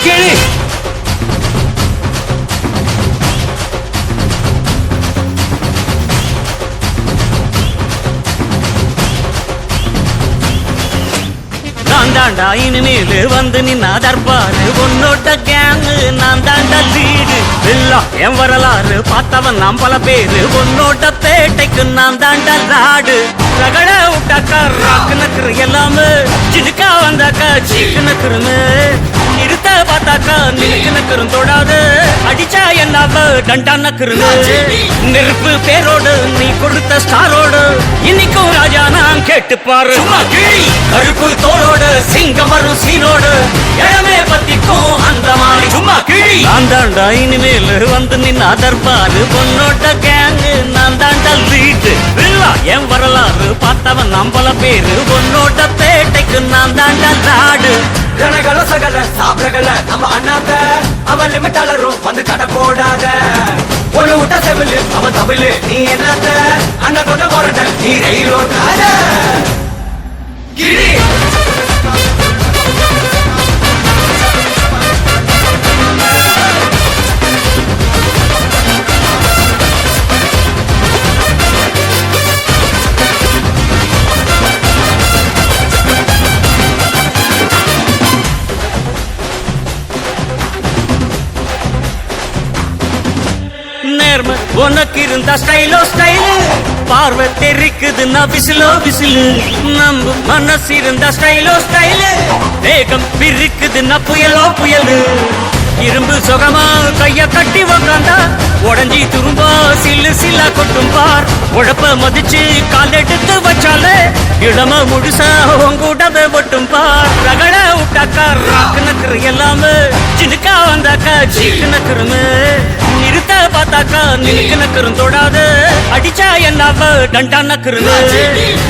கிளி நான் தாண்டா இனிமேலு வந்து நின்னா தர்பாரு உன்னோட்ட கேங்கு நான் தாண்டா லீடு எல்லாம் என் வரலாறு பார்த்தவன் நாம் பல பேரு உன்னோட்ட பேட்டைக்கு நான் தாண்டா லாடு ரகட விட்டாக்கா ராக்கு நக்குரு எல்லாமே சினுக்கா வந்தாக்கா சீக்கு நக்குருன்னு நிறுத்த பார்த்தாக்கா நினைக்கு நக்குரும் தொடாது அடிச்சா என்னாவ டண்டா நக்குருன்னு நெருப்பு பேரோடு நீ கொடுத்த ஸ்டாரோடு இன்னைக்கும் ராஜா நான் கேட்டு பாரு கருப்பு தோளோடு சிங்கம் வரும் சீனோடு இடமே பத்திக்கும் அந்த மாதிரி சும்மா கிழி நான் தாண்டா இனிமேல் வந்து நின்னா தர்பாரு பொன்னோட்ட கேங்கு நான் தாண்டா லீடு இல்லா என் வரலாறு பார்த்தவன் நாம் பல பேரு பொன்னோட்ட பேட்டைக்கு நான் தாண்டா லாடு ஜனகள சகல சாப்பிடல நம்ம அண்ணாத்த அவன் லிமிட்டாளரும் வந்து கடை போடாத ஒரு விட்ட செவிலு அவன் தமிழு நீ என்னத்த அண்ணன் கொண்ட போறத நீ ரயிலோட்டாத கிரி நேர்மை உனக்கு இருந்தா ஸ்டைலோ ஸ்டைலு பார்வை தெரிக்குதுன்னா விசிலோ விசிலு நம்ம மனசு இருந்தா ஸ்டைலோ ஸ்டைலு வேகம் பிரிக்குதுன்னா புயலோ புயலு இரும்பு சுகமா கைய கட்டி உக்காந்தா உடஞ்சி துரும்பா சில்லு சில்லா கொட்டும் பார் உழப்ப மதிச்சு கால் எடுத்து வச்சாலே இடம முழுசா உங்கூடத ஒட்டும் பார் ரகட விட்டாக்கா ராக்கு நக்குரு எல்லாமே சினுக்கா வந்தாக்கா சீக்கு நக்குருமே நிறுத்த பார்த்தாக்கா நினைக்கு நக்கரும் தொடாது அடிச்சா என்னாவ டண்டா நக்கருங்க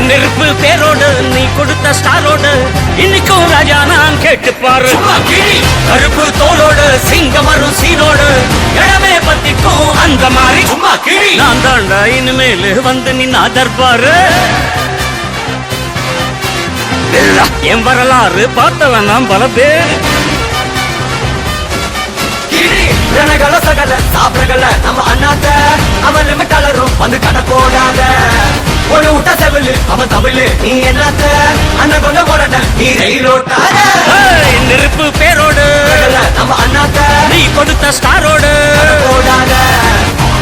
நெருப்பு பேரோடு நீ கொடுத்த ஸ்டாரோடு இன்னைக்கும் ராஜா நான் கேட்டு பாரு கருப்பு தோளோடு சிங்கம் வரும் சீனோடு இடமே பத்திக்கும் அந்த மாதிரி சும்மா கிழி நான் தாண்டா இனிமேல் வந்து நின்னா தர்பாரு என் வரலாறு பார்த்தவன் நாம் பல பேர் ஜனகள சகல சாப்பிடல நம்ம அண்ணாத்த அவன் லிமிட்டாளரும் வந்து கடை போடாத ஒரு விட்ட செவிலு அவன் தமிழு நீ என்னத்த அண்ணன் கொண்ட போறத நீ ரயிலோட்டாத நெருப்பு பேரோடு நம்ம அண்ணாத்த நீ கொடுத்த ஸ்டாரோடு போடாத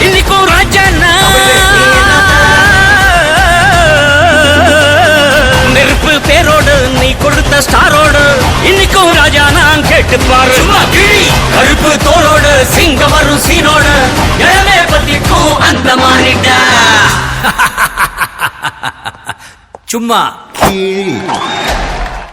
இன்னைக்கும் ராஜா நெருப்பு பேரோடு நீ கொடுத்த ஸ்டாரோடு இன்னைக்கும் ராஜா நான் கேட்டு பாரு கருப்பு தோளோடு சிங்கம் வரும் சீனோடு இடமே பத்திக்கும் அந்த மாதிரிடா சும்மா